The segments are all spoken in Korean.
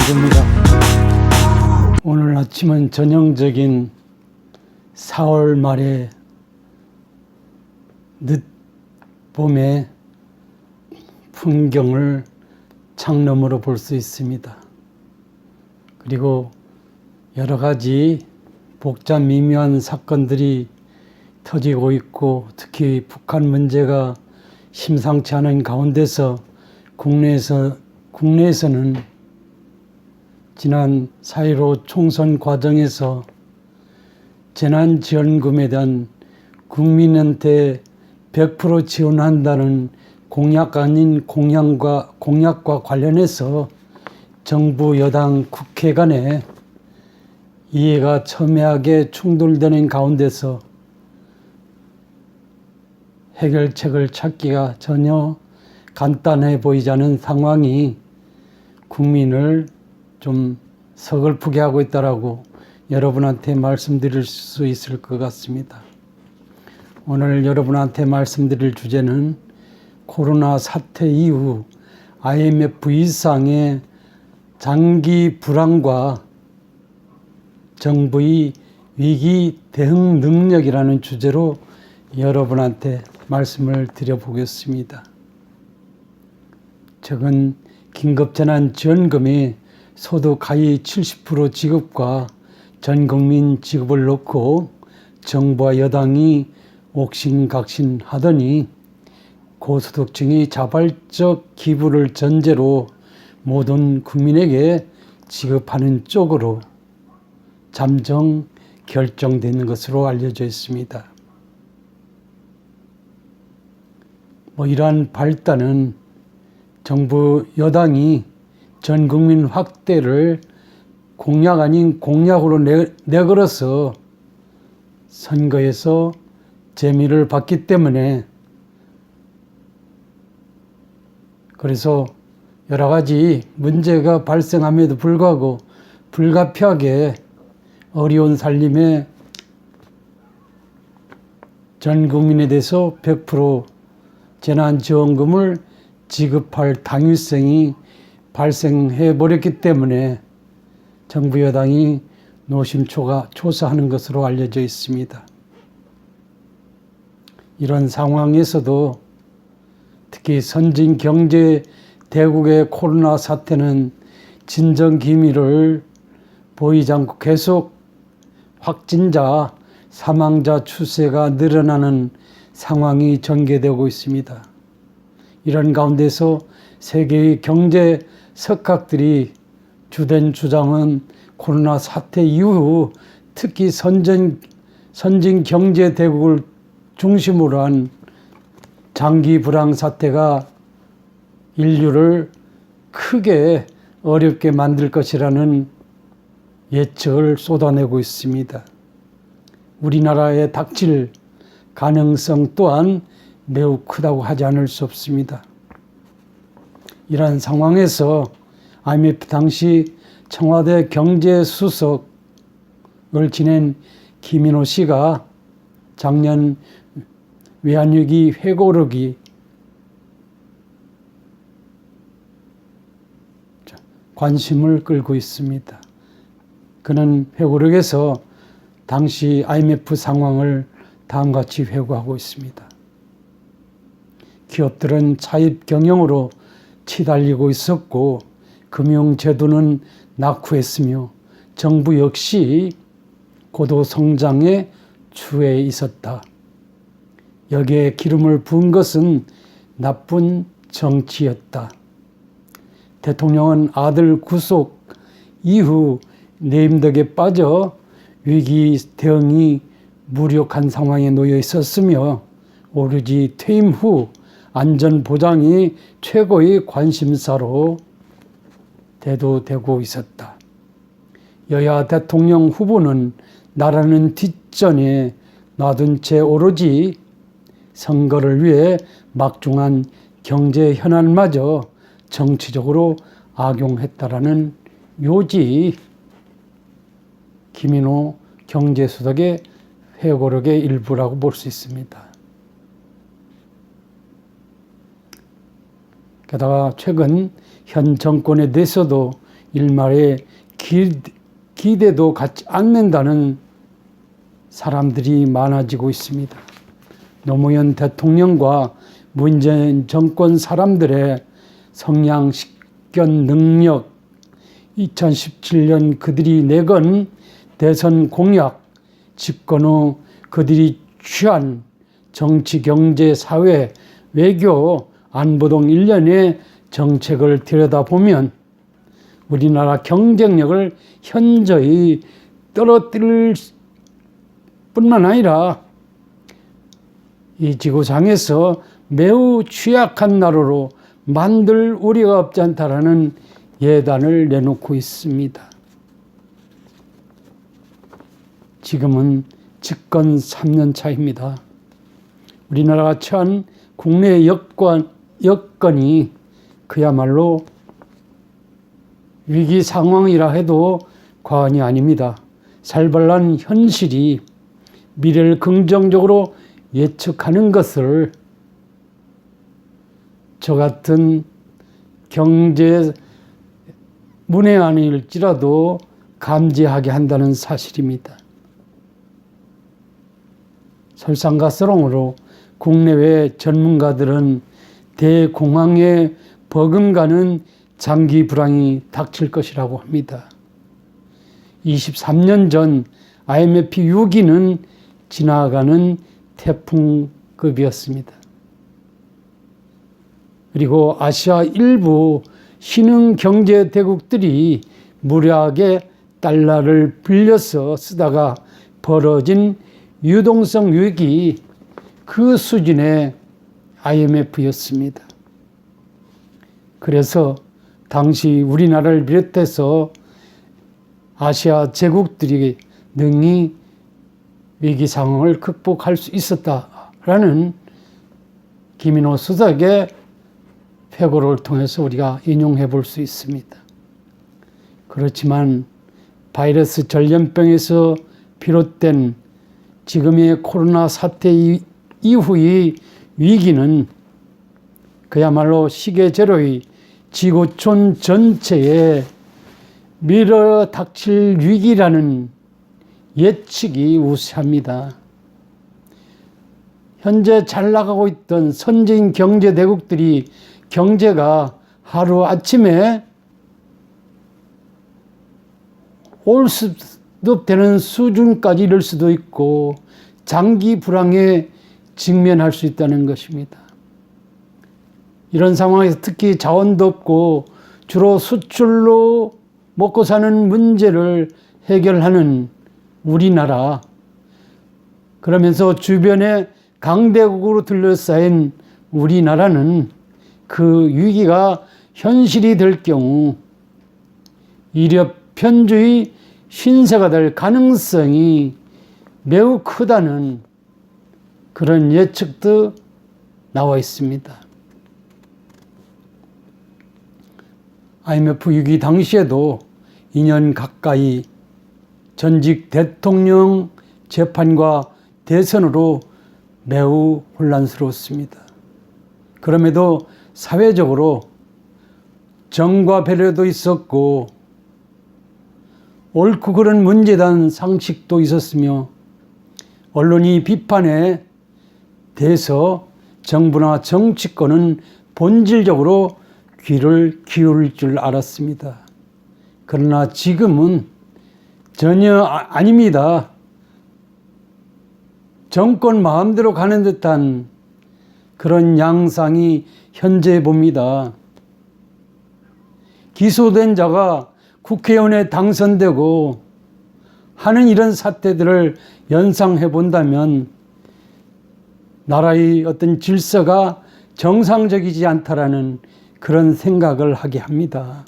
김종구입니다. 오늘 아침은 전형적인 4월 말의 늦봄의 풍경을 창너머로 볼 수 있습니다. 그리고 여러 가지 복잡 미묘한 사건들이 터지고 있고, 특히 북한 문제가 심상치 않은 가운데서 국내에서는 지난 4.15 총선 과정에서 재난지원금에 대한 국민한테 100% 지원한다는 공약 아닌 공약과 관련해서 정부, 여당, 국회 간에 이해가 첨예하게 충돌되는 가운데서 해결책을 찾기가 전혀 간단해 보이지 않은 상황이 국민을 좀 서글프게 하고 있다라고 여러분한테 말씀드릴 수 있을 것 같습니다. 오늘 여러분한테 말씀드릴 주제는 코로나 사태 이후 IMF 이상의 장기 불황과 정부의 위기 대응 능력이라는 주제로 여러분한테 말씀을 드려보겠습니다. 최근 긴급재난지원금이 소득 하위 70% 지급과 전국민 지급을 놓고 정부와 여당이 옥신각신하더니 고소득층이 자발적 기부를 전제로 모든 국민에게 지급하는 쪽으로 잠정 결정된 것으로 알려져 있습니다. 이러한 발단은 정부 여당이 전국민 확대를 공약 아닌 공약으로 내걸어서 선거에서 재미를 봤기 때문에, 그래서 여러 가지 문제가 발생함에도 불구하고 불가피하게 어려운 살림에 전 국민에 대해서 100% 재난지원금을 지급할 당위성이 발생해 버렸기 때문에 정부 여당이 노심초사하는 것으로 알려져 있습니다. 이런 상황에서도 특히 선진 경제 대국의 코로나 사태는 진정 기미를 보이지 않고 계속 확진자, 사망자 추세가 늘어나는 상황이 전개되고 있습니다. 이런 가운데서 세계의 경제 석학들이 주된 주장은 코로나 사태 이후 특히 선진 경제 대국을 중심으로 한 장기 불황 사태가 인류를 크게 어렵게 만들 것이라는 예측을 쏟아내고 있습니다. 우리나라에 닥칠 가능성 또한 매우 크다고 하지 않을 수 없습니다. 이러한 상황에서 IMF 당시 청와대 경제수석을 지낸 김인호 씨가 작년 외환위기 회고록이 관심을 끌고 있습니다. 그는 회고록에서 당시 IMF 상황을 다음과 같이 회고하고 있습니다. 기업들은 차입 경영으로 치달리고 있었고 금융제도는 낙후했으며 정부 역시 고도 성장의 추세에 있었다. 여기에 기름을 부은 것은 나쁜 정치였다. 대통령은 아들 구속 이후 내임덕에 빠져 위기 대응이 무력한 상황에 놓여 있었으며 오로지 퇴임 후 안전보장이 최고의 관심사로 대두되고 있었다. 여야 대통령 후보는 나라는 뒷전에 놔둔 채 오로지 선거를 위해 막중한 경제 현안마저 정치적으로 악용했다라는 묘지 김인호 경제수석의 회고록의 일부라고 볼 수 있습니다. 게다가 최근 현 정권에 대해서도 일말의 기대도 갖지 않는다는 사람들이 많아지고 있습니다. 노무현 대통령과 문재인 정권 사람들의 성향, 식견, 능력, 2017년 그들이 내건 대선 공약, 집권 후 그들이 취한 정치, 경제, 사회, 외교, 안보 등 일련의 정책을 들여다보면 우리나라 경쟁력을 현저히 떨어뜨릴 뿐만 아니라 이 지구상에서 매우 취약한 나라로 만들 우려가 없지 않다라는 예단을 내놓고 있습니다. 지금은 집권 3년 차입니다. 우리나라가 처한 국내 여건이 그야말로 위기 상황이라 해도 과언이 아닙니다. 살벌한 현실이 미래를 긍정적으로 예측하는 것을 저 같은 경제 문외한일지라도 감지하게 한다는 사실입니다. 설상가설롱으로 국내외 전문가들은 대공황에 버금가는 장기 불황이 닥칠 것이라고 합니다. 23년 전 IMF 6기는 지나가는 태풍급이었습니다. 그리고 아시아 일부 신흥 경제 대국들이 무리하게 달러를 빌려서 쓰다가 벌어진 유동성 위기, 그 수준의 IMF였습니다. 그래서 당시 우리나라를 비롯해서 아시아 제국들이 능히 위기 상황을 극복할 수 있었다라는 김인호 수석의 회고를 통해서 우리가 인용해 볼 수 있습니다. 그렇지만 바이러스 전염병에서 비롯된 지금의 코로나 사태 이후의 위기는 그야말로 시계제로의 지구촌 전체에 밀어닥칠 위기라는 예측이 우세합니다. 현재 잘 나가고 있던 선진 경제 대국들이 경제가 하루아침에 올 수도 되는 수준까지 이를 수도 있고 장기 불황에 직면할 수 있다는 것입니다. 이런 상황에서 특히 자원도 없고 주로 수출로 먹고 사는 문제를 해결하는 우리나라, 그러면서 주변에 강대국으로 둘러싸인 우리나라는 그 위기가 현실이 될 경우 일협편주의 신세가 될 가능성이 매우 크다는 그런 예측도 나와 있습니다. IMF 위기 당시에도 2년 가까이 전직 대통령 재판과 대선으로 매우 혼란스러웠습니다. 그럼에도 사회적으로 정과 배려도 있었고 옳고 그른 문제에 대한 상식도 있었으며 언론이 비판에 대해서 정부나 정치권은 본질적으로 귀를 기울일 줄 알았습니다. 그러나 지금은 전혀 아닙니다. 정권 마음대로 가는 듯한 그런 양상이 현재 봅니다. 기소된 자가 국회의원에 당선되고 하는 이런 사태들을 연상해 본다면 나라의 어떤 질서가 정상적이지 않다라는 그런 생각을 하게 합니다.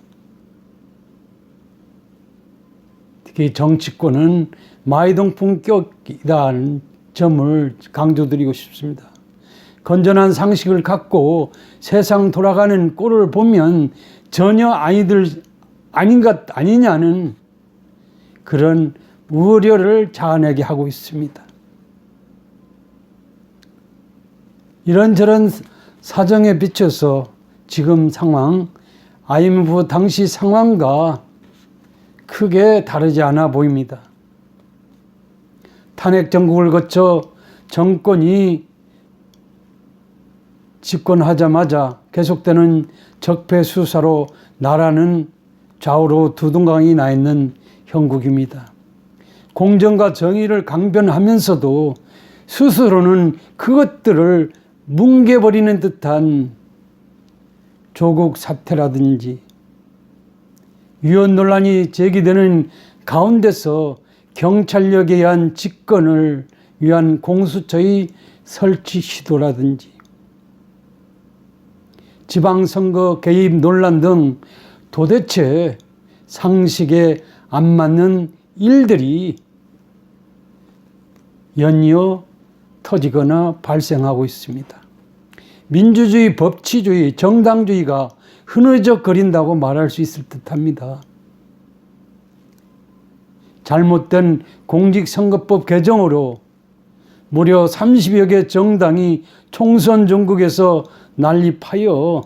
특히 정치권은 마이동풍격이라는 점을 강조드리고 싶습니다. 건전한 상식을 갖고 세상 돌아가는 꼴을 보면 전혀 아닌 것 아니냐는 그런 우려를 자아내게 하고 있습니다. 이런저런 사정에 비춰서 지금 상황, IMF 당시 상황과 크게 다르지 않아 보입니다. 탄핵 정국을 거쳐 정권이 집권하자마자 계속되는 적폐 수사로 나라는 좌우로 두둥강이 나 있는 형국입니다. 공정과 정의를 강변하면서도 스스로는 그것들을 뭉개버리는 듯한 조국 사태라든지 위헌 논란이 제기되는 가운데서 경찰력에 의한 집권을 위한 공수처의 설치 시도라든지 지방선거 개입 논란 등 도대체 상식에 안 맞는 일들이 연이어 터지거나 발생하고 있습니다. 민주주의, 법치주의, 정당주의가 흐느적거린다고 말할 수 있을 듯합니다. 잘못된 공직선거법 개정으로 무려 30여 개 정당이 총선 전국에서 난립하여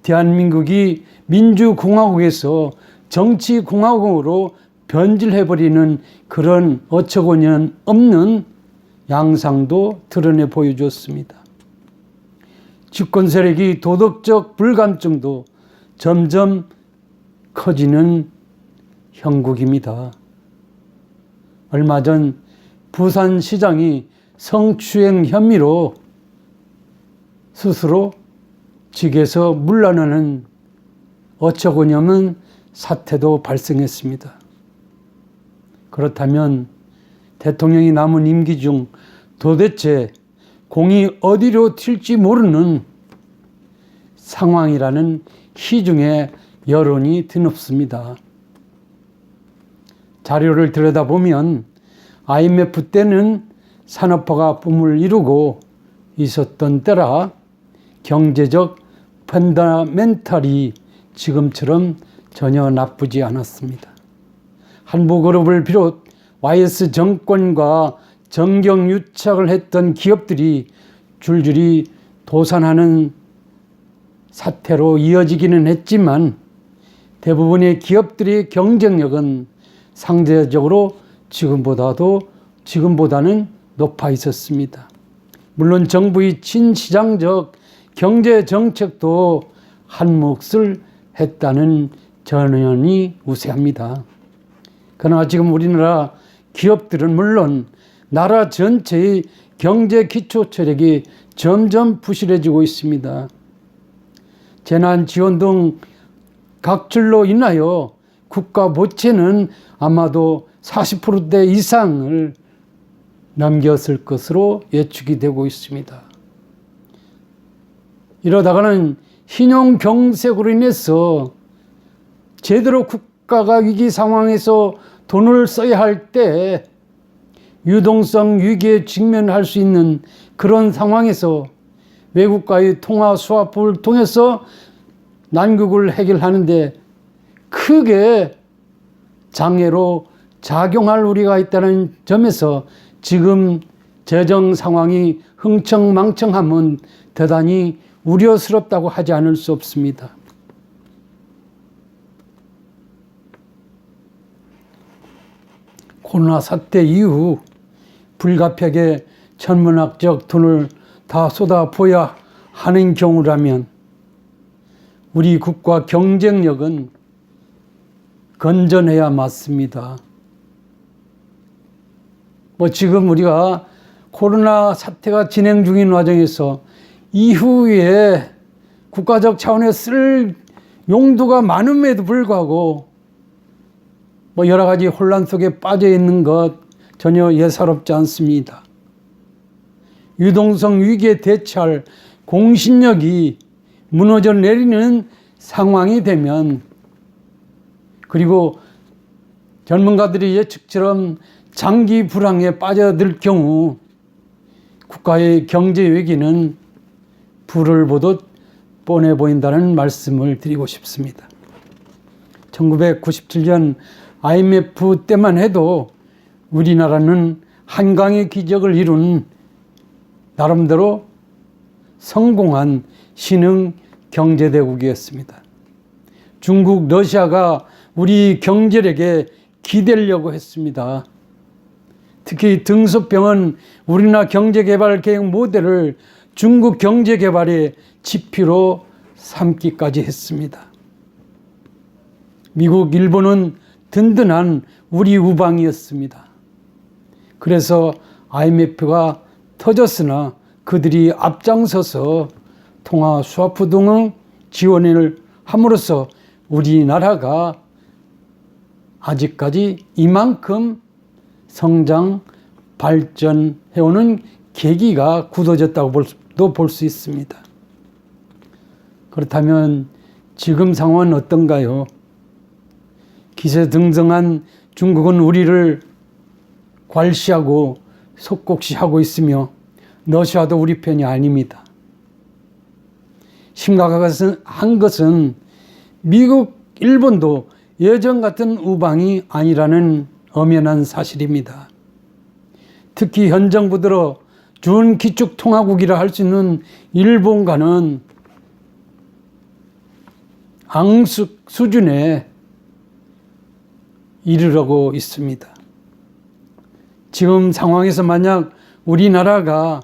대한민국이 민주공화국에서 정치공화국으로 변질해버리는 그런 어처구니 없는 양상도 드러내 보여주었습니다. 집권 세력이 도덕적 불감증도 점점 커지는 형국입니다. 얼마 전 부산시장이 성추행 혐의로 스스로 직에서 물러나는 어처구니 없는 사태도 발생했습니다. 그렇다면 대통령이 남은 임기 중 도대체 공이 어디로 튈지 모르는 상황이라는 시중에 여론이 드높습니다. 자료를 들여다보면 IMF 때는 산업화가 붐을 이루고 있었던 때라 경제적 펀더멘털이 지금처럼 전혀 나쁘지 않았습니다. 한국그룹을 비롯 YS 정권과 정경유착을 했던 기업들이 줄줄이 도산하는 사태로 이어지기는 했지만 대부분의 기업들의 경쟁력은 상대적으로 지금보다는 높아 있었습니다. 물론 정부의 친시장적 경제 정책도 한 몫을 했다는 전언이 우세합니다. 그러나 지금 우리나라 기업들은 물론 나라 전체의 경제 기초 체력이 점점 부실해지고 있습니다. 재난 지원 등 각출로 인하여 국가 부채는 아마도 40%대 이상을 넘겼을 것으로 예측이 되고 있습니다. 이러다가는 신용경색으로 인해서 제대로 국가가 위기 상황에서 돈을 써야 할 때 유동성 위기에 직면할 수 있는 그런 상황에서 외국과의 통화 수화법을 통해서 난국을 해결하는데 크게 장애로 작용할 우리가 있다는 점에서 지금 재정 상황이 흥청망청하면 대단히 우려스럽다고 하지 않을 수 없습니다. 코로나 사태 이후 불가피하게 천문학적 돈을 다 쏟아부어야 하는 경우라면 우리 국가 경쟁력은 건전해야 맞습니다. 지금 우리가 코로나 사태가 진행 중인 와중에서 이후에 국가적 차원에 쓸 용도가 많음에도 불구하고 여러 가지 혼란 속에 빠져 있는 것 전혀 예사롭지 않습니다. 유동성 위기에 대처할 공신력이 무너져 내리는 상황이 되면 그리고 전문가들의 예측처럼 장기 불황에 빠져들 경우 국가의 경제 위기는 불을 보듯 뻔해 보인다는 말씀을 드리고 싶습니다. 1997년 IMF 때만 해도 우리나라는 한강의 기적을 이룬 나름대로 성공한 신흥 경제대국이었습니다. 중국, 러시아가 우리 경제력에 기대려고 했습니다. 특히 등소평은 우리나라 경제개발계획 모델을 중국 경제개발의 지표로 삼기까지 했습니다. 미국, 일본은 든든한 우리 우방이었습니다. 그래서 IMF가 터졌으나 그들이 앞장서서 통화 스와프 등의 지원을 함으로써 우리나라가 아직까지 이만큼 성장, 발전해오는 계기가 굳어졌다고 볼 수 있습니다. 그렇다면 지금 상황은 어떤가요? 기세등등한 중국은 우리를 괄시하고 속국시하고 있으며 러시아도 우리 편이 아닙니다. 심각한 것은 미국, 일본도 예전 같은 우방이 아니라는 엄연한 사실입니다. 특히 현 정부 들어 준기축통화국이라 할 수 있는 일본과는 앙숙 수준에 이르러고 있습니다. 지금 상황에서 만약 우리나라가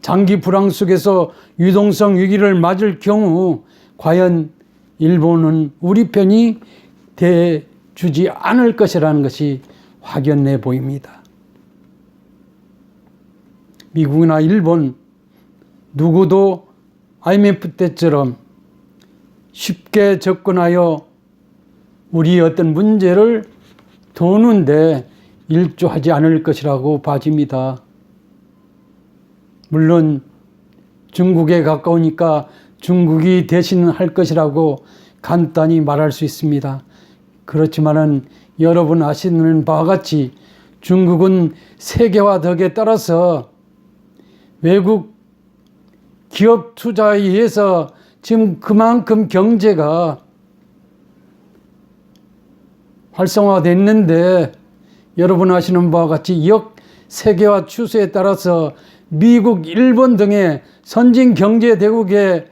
장기 불황 속에서 유동성 위기를 맞을 경우 과연 일본은 우리 편이 돼주지 않을 것이라는 것이 확연해 보입니다. 미국이나 일본 누구도 IMF 때처럼 쉽게 접근하여 우리 어떤 문제를 도우는데 일조하지 않을 것이라고 봐집니다. 물론 중국에 가까우니까 중국이 대신할 것이라고 간단히 말할 수 있습니다. 그렇지만은 여러분 아시는 바와 같이 중국은 세계화 덕에 따라서 외국 기업 투자에 의해서 지금 그만큼 경제가 활성화됐는데 여러분 아시는 바와 같이 역세계화 추세에 따라서 미국, 일본 등의 선진 경제 대국의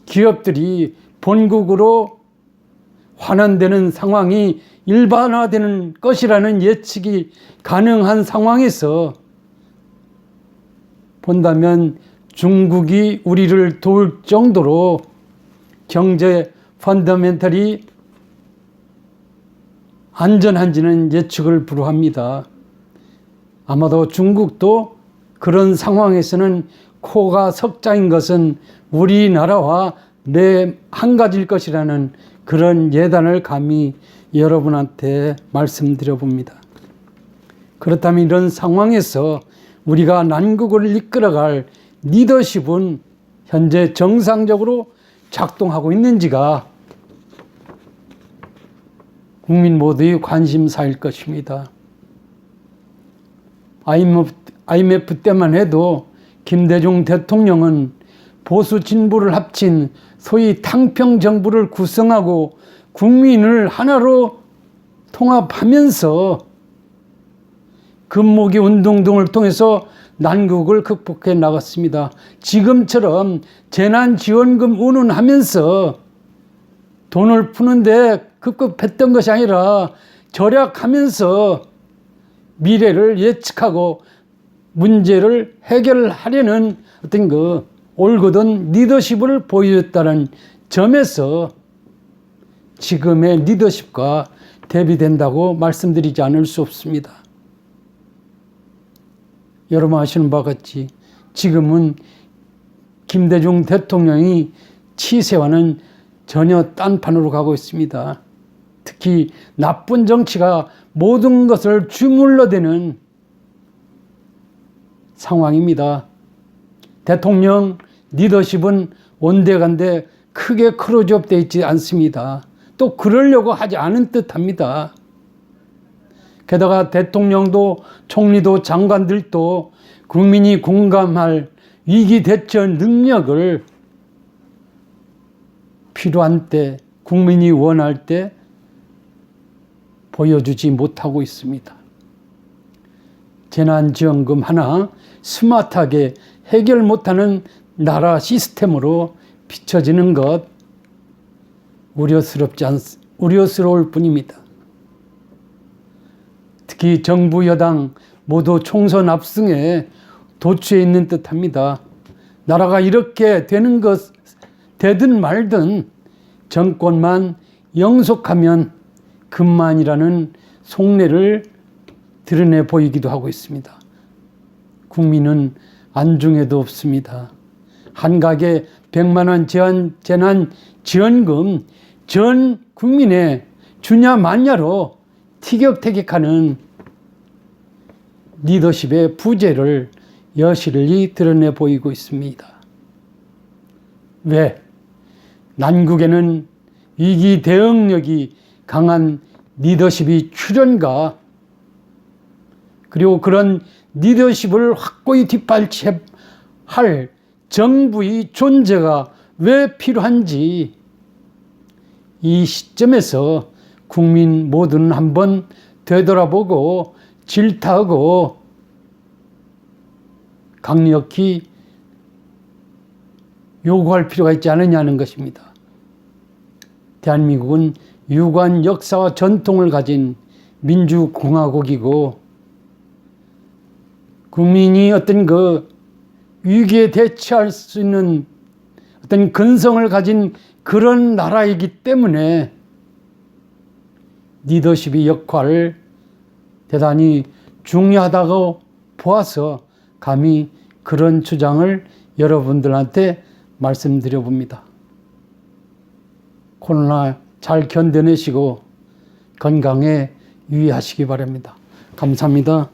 기업들이 본국으로 환원되는 상황이 일반화되는 것이라는 예측이 가능한 상황에서 본다면 중국이 우리를 도울 정도로 경제 펀더멘털이 안전한지는 예측을 불허합니다. 아마도 중국도 그런 상황에서는 코가 석자인 것은 우리나라와 한 가지일 것이라는 그런 예단을 감히 여러분한테 말씀드려 봅니다. 그렇다면 이런 상황에서 우리가 난국을 이끌어갈 리더십은 현재 정상적으로 작동하고 있는지가 국민 모두의 관심사일 것입니다. IMF 때만 해도 김대중 대통령은 보수 진보를 합친 소위 탕평 정부를 구성하고 국민을 하나로 통합하면서 금모기 운동 등을 통해서 난국을 극복해 나갔습니다. 지금처럼 재난지원금 운운하면서 돈을 푸는데 급급했던 것이 아니라 절약하면서 미래를 예측하고 문제를 해결하려는 어떤 올곧은 리더십을 보여줬다는 점에서 지금의 리더십과 대비된다고 말씀드리지 않을 수 없습니다. 여러분 아시는 바와 같이 지금은 김대중 대통령이 치세와는 전혀 딴판으로 가고 있습니다. 특히 나쁜 정치가 모든 것을 주물러대는 상황입니다. 대통령 리더십은 온데간데 크게 크로즈업되어 있지 않습니다. 또 그러려고 하지 않은 듯합니다. 게다가 대통령도 총리도 장관들도 국민이 공감할 위기 대처 능력을 필요한 때, 국민이 원할 때 보여주지 못하고 있습니다. 재난지원금 하나 스마트하게 해결 못하는 나라 시스템으로 비춰지는 것 우려스러울 뿐입니다. 특히 정부 여당 모두 총선 압승에 도취해 있는 듯합니다. 나라가 이렇게 되든 말든 정권만 영속하면 그만이라는 속내를 드러내 보이기도 하고 있습니다. 국민은 안중에도 없습니다. 한 가게 100만 원 재난 지원금 전 국민의 주냐 마냐로 티격태격하는 리더십의 부재를 여실히 드러내 보이고 있습니다. 왜? 난국에는 위기 대응력이 강한 리더십이 출연가, 그리고 그런 리더십을 확고히 뒷받침할 정부의 존재가 왜 필요한지 이 시점에서 국민 모두는 한번 되돌아보고 질타하고 강력히 요구할 필요가 있지 않느냐는 것입니다. 대한민국은 유구한 역사와 전통을 가진 민주공화국이고 국민이 어떤 위기에 대처할 수 있는 어떤 근성을 가진 그런 나라이기 때문에 리더십의 역할을 대단히 중요하다고 보아서 감히 그런 주장을 여러분들한테 말씀드려 봅니다. 코로나 잘 견뎌내시고 건강에 유의하시기 바랍니다. 감사합니다.